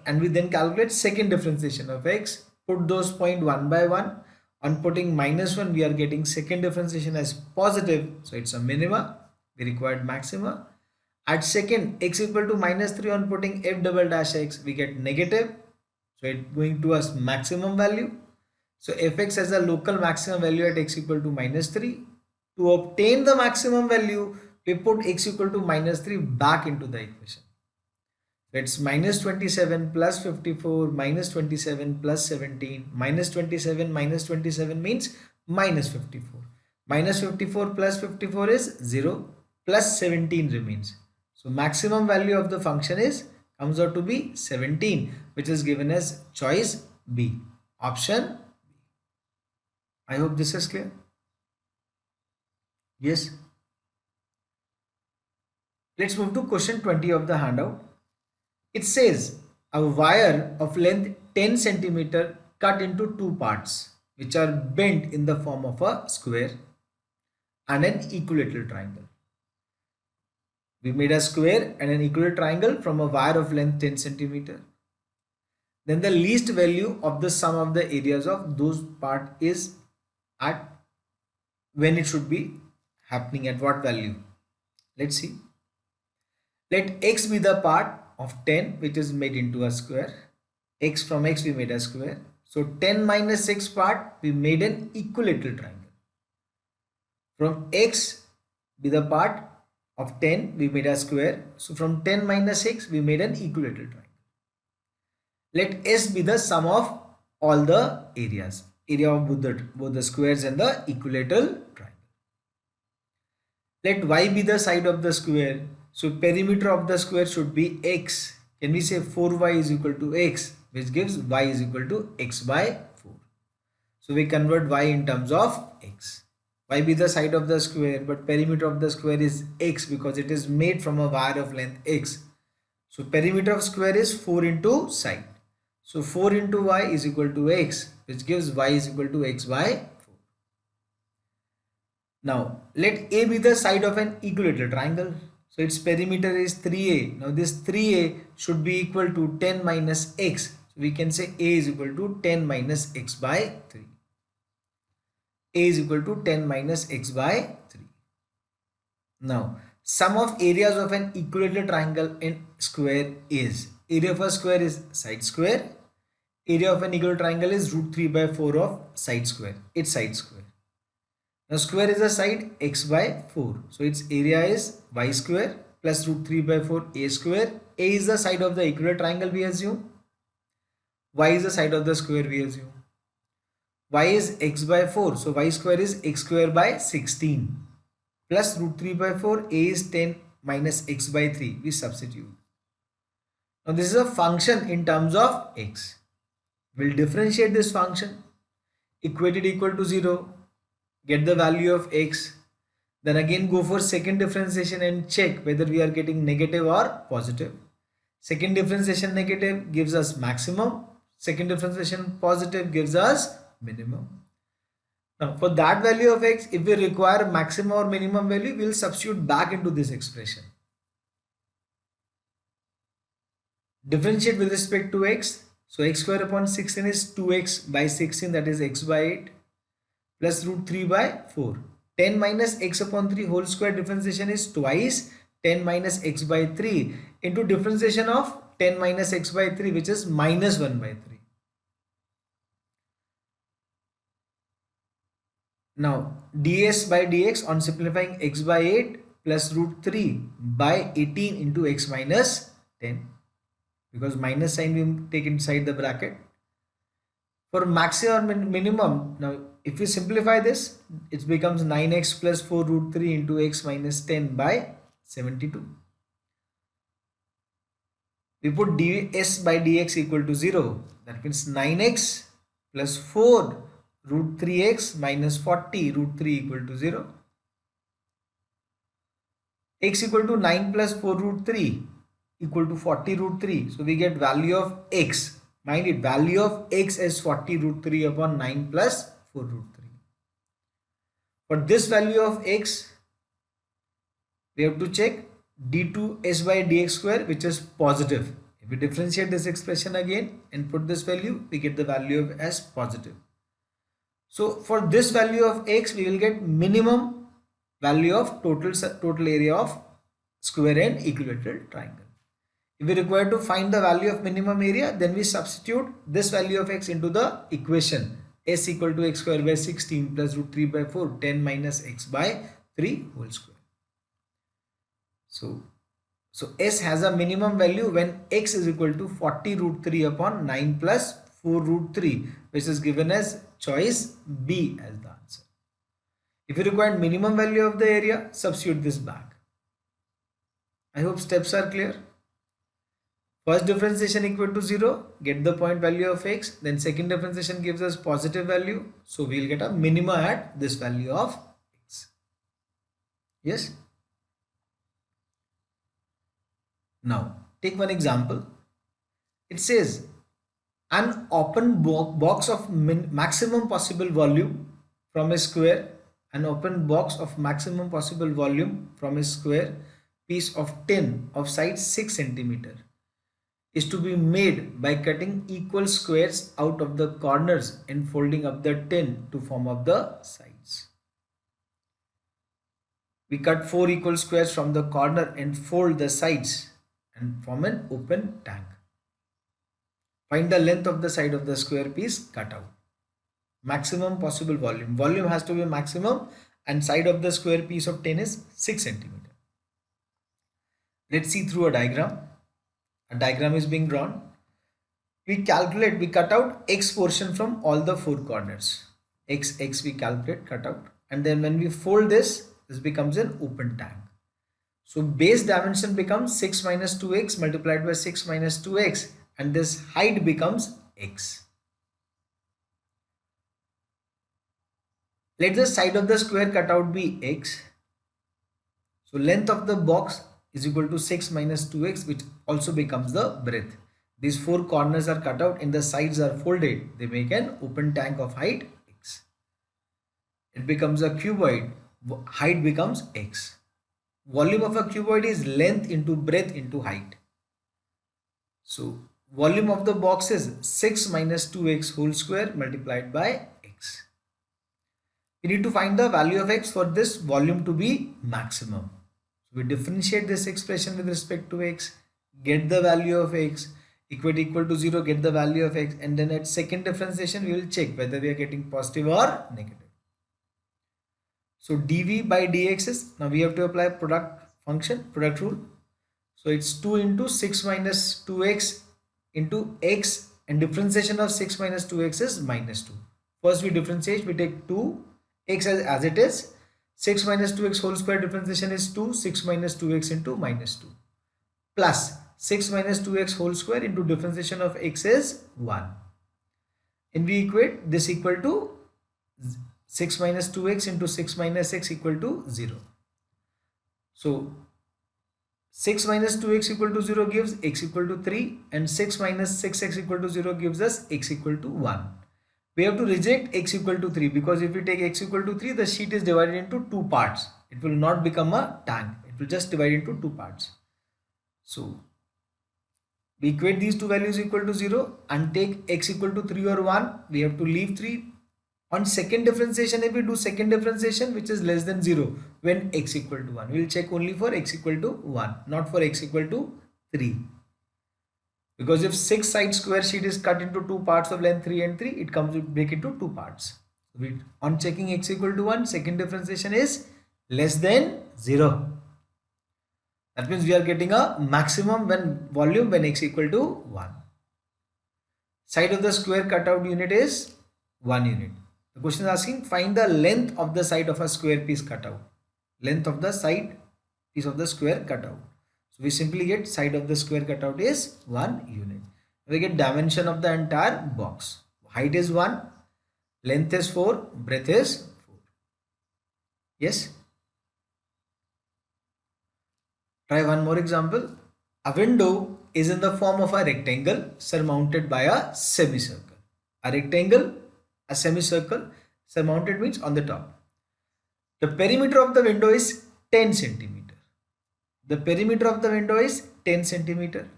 And we then calculate second differentiation of x. Put those points one by one. On putting minus 1 we are getting second differentiation as positive. So it's a minima. We required maxima. At second x equal to minus 3, on putting f double dash x we get negative. So it's going to us maximum value. So fx has a local maximum value at x equal to minus 3. To obtain the maximum value, we put x equal to minus 3 back into the equation. It's minus 27 plus 54 minus 27 plus 17. Minus 27 means minus 54. Minus 54 plus 54 is 0 plus 17 remains. So maximum value of the function comes out to be 17, which is given as choice B. Option B. I hope this is clear. Yes. Let's move to question 20 of the handout. It says a wire of length 10 centimeter cut into two parts which are bent in the form of a square and an equilateral triangle. We made a square and an equilateral triangle from a wire of length 10 centimeter. Then the least value of the sum of the areas of those parts is at when it should be happening, at what value. Let's see. Let x be the part of 10 which is made into a square. X, from x we made a square. So 10 minus 6 part we made an equilateral triangle. From x be the part of 10 we made a square. So from 10 minus 6 we made an equilateral triangle. Let s be the sum of all the areas. Area of both the squares and the equilateral triangle. Let y be the side of the square. So perimeter of the square should be x. Can we say 4y is equal to x, which gives y is equal to x by 4. So we convert y in terms of x. Y be the side of the square, but perimeter of the square is x because it is made from a wire of length x. So perimeter of square is 4 into side. So 4 into y is equal to x, which gives y is equal to x by 4. Now let A be the side of an equilateral triangle. So its perimeter is 3a. Now this 3a should be equal to 10 minus x. So we can say a is equal to 10 minus x by 3. A is equal to 10 minus x by 3. Now sum of areas of an equilateral triangle in square is, area of a square is side square. Area of an equilateral triangle is root 3 by 4 of side square, its side square. Now square is a side x by 4. So its area is y square plus root 3 by 4 a square. A is the side of the equilateral triangle we assume. Y is the side of the square we assume. Y is x by 4. So y square is x square by 16. Plus root 3 by 4 a is 10 minus x by 3. We substitute. Now this is a function in terms of x. We'll differentiate this function. Equate it equal to 0. Get the value of x, then again go for second differentiation and check whether we are getting negative or positive. Second differentiation negative gives us maximum, second differentiation positive gives us minimum. Now for that value of x, if we require maximum or minimum value, we will substitute back into this expression. Differentiate with respect to x. So x square upon 16 is 2x by 16, that is x by 8. Plus root 3 by 4. 10 minus x upon 3 whole square differentiation is twice 10 minus x by 3 into differentiation of 10 minus x by 3, which is minus 1 by 3. Now ds by dx on simplifying x by 8 plus root 3 by 18 into x minus 10, because minus sign we take inside the bracket. For maximum or minimum, now if we simplify this, it becomes 9x plus 4 root 3 into x minus 10 by 72. We put ds by dx equal to 0. That means 9x plus 4 root 3x minus 40 root 3 equal to 0. X equal to 9 plus 4 root 3 equal to 40 root 3. So we get value of x. Mind it, value of x is 40 root 3 upon 9 plus 4 root 3. For this value of x, we have to check d2s by dx square, which is positive. If we differentiate this expression again and put this value, we get the value of s positive. So for this value of x, we will get minimum value of total area of square and equilateral triangle. If we require to find the value of minimum area, then we substitute this value of x into the equation. S equal to x square by 16 plus root 3 by 4, 10 minus x by 3 whole square. So S has a minimum value when x is equal to 40 root 3 upon 9 plus 4 root 3, which is given as choice B as the answer. If you require minimum value of the area, substitute this back. I hope steps are clear. First differentiation equal to 0, get the point value of x. Then second differentiation gives us positive value. So we will get a minima at this value of x. Yes. Now take one example. It says an open box of maximum possible volume from a square. An open box of maximum possible volume from a square piece of tin of size 6 centimeter is to be made by cutting equal squares out of the corners and folding up the tin to form up the sides. We cut 4 equal squares from the corner and fold the sides and form an open tank. Find the length of the side of the square piece cut out. Maximum possible volume. Volume has to be maximum and side of the square piece of tin is 6 centimeter. Let's see through a diagram. A diagram is being drawn. We cut out x portion from all the 4 corners. X we calculate, cut out. And then when we fold this becomes an open tank. So base dimension becomes 6 minus 2x multiplied by 6 minus 2x, and this height becomes x. Let the side of the square cutout be x. So length of the box is equal to 6 minus 2x, which also becomes the breadth. These four corners are cut out and the sides are folded. They make an open tank of height x. It becomes a cuboid. Height becomes x. Volume of a cuboid is length into breadth into height. So volume of the box is 6 minus 2x whole square multiplied by x. We need to find the value of x for this volume to be maximum. So we differentiate this expression with respect to x, get the value of x, equal to 0, get the value of x, and then at second differentiation we will check whether we are getting positive or negative. So dv by dx is, now we have to apply product function, product rule. So it's 2 into 6 minus 2x into x, and differentiation of 6 minus 2x is minus 2. First we differentiate, we take 2 x as it is. 6 minus 2x whole square differentiation is 2, 6 minus 2x into minus 2 plus 6 minus 2x whole square into differentiation of x is 1. And we equate this equal to 6 minus 2x into 6 minus x equal to 0. So 6 minus 2x equal to 0 gives x equal to 3, and 6 minus 6x equal to 0 gives us x equal to 1. We have to reject x equal to 3 because if we take x equal to 3, the sheet is divided into two parts. It will not become a tank. It will just divide into two parts. So we equate these two values equal to 0 and take x equal to 3 or 1. We have to leave 3. On second differentiation, if we do second differentiation which is less than 0 when x equal to 1, we will check only for x equal to 1, not for x equal to 3. Because if 6 side square sheet is cut into two parts of length 3 and 3, it comes to break into two parts. On checking x equal to 1, second differentiation is less than 0. That means we are getting a maximum when volume when x equal to 1. Side of the square cutout unit is 1 unit. The question is asking find the length of the side of a square piece cutout. Length of the side piece of the square cutout. So we simply get side of the square cutout is 1 unit. We get dimension of the entire box. Height is 1, length is 4, breadth is 4. Yes. Try one more example. A window is in the form of a rectangle surmounted by a semicircle. A rectangle, a semicircle, surmounted means on the top. The perimeter of the window is 10 centimeter. The perimeter of the window is 10 centimeter.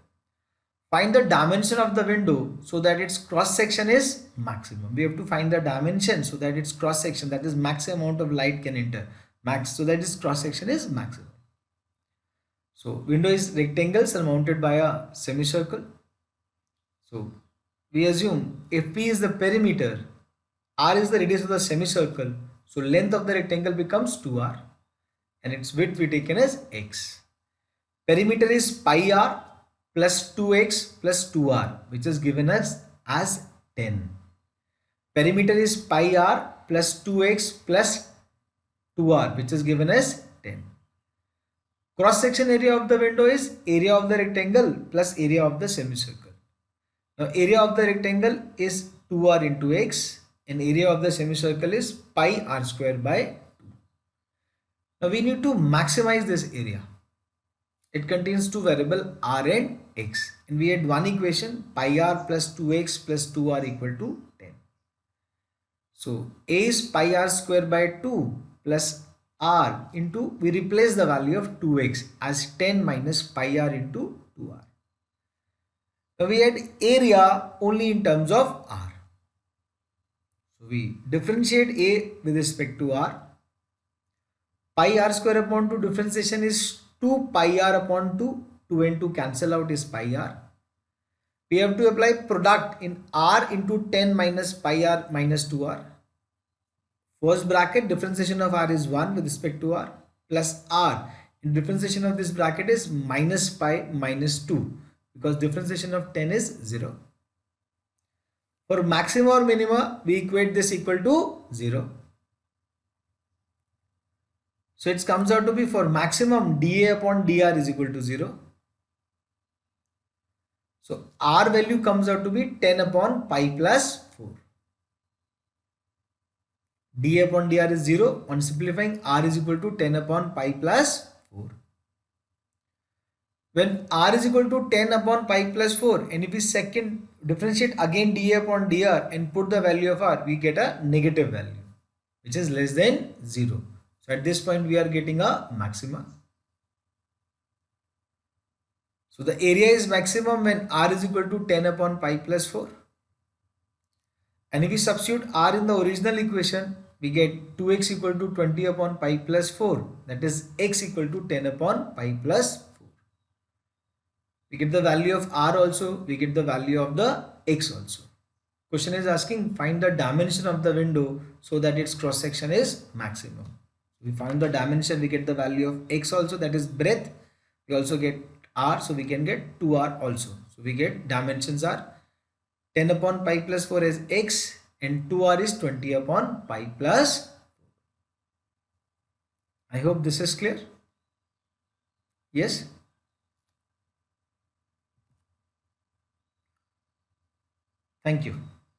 Find the dimension of the window so that its cross section is maximum. We have to find the dimension so that its cross section, that is maximum amount of light can enter. So that its cross section is maximum. So window is rectangle surmounted by a semicircle. So we assume if P is the perimeter, R is the radius of the semicircle. So length of the rectangle becomes 2R and its width we taken as x. Perimeter is pi r plus 2x plus 2r, which is given as 10. Perimeter is pi r plus 2x plus 2r, which is given as 10. Cross section area of the window is area of the rectangle plus area of the semicircle. Now area of the rectangle is 2r into x and area of the semicircle is pi r square by 2. Now we need to maximize this area. It contains two variables r and x, and we had one equation pi r plus 2x plus 2r equal to 10. So a is pi r square by 2 plus r into, we replace the value of 2x as 10 minus pi r into 2r. Now we had area only in terms of r. So we differentiate a with respect to r. Pi r square upon 2 differentiation is 2 pi r upon 2. 2 and 2 cancel out is pi r. We have to apply product in r into 10 minus pi r minus 2r. First bracket differentiation of r is 1 with respect to r plus r. In differentiation of this bracket is minus pi minus 2 because differentiation of 10 is 0. For maxima or minima, we equate this equal to 0. So it comes out to be for maximum dA upon dr is equal to 0. So r value comes out to be 10 upon pi plus 4. d upon dr is 0. On simplifying, r is equal to 10 upon pi plus 4. When r is equal to 10 upon pi plus 4, and if we second differentiate again d upon dr and put the value of r, we get a negative value which is less than 0. So at this point we are getting a maxima. So the area is maximum when r is equal to 10 upon pi plus 4. And if we substitute r in the original equation, we get 2x equal to 20 upon pi plus 4. That is x equal to 10 upon pi plus 4. We get the value of r also, we get the value of the x also. Question is asking find the dimension of the window so that its cross section is maximum. We find the dimension, we get the value of x also, that is breadth. We also get r, so we can get 2r also. So we get dimensions are 10 upon pi plus 4 is x and 2r is 20 upon pi plus 4. I hope this is clear. Yes. Thank you.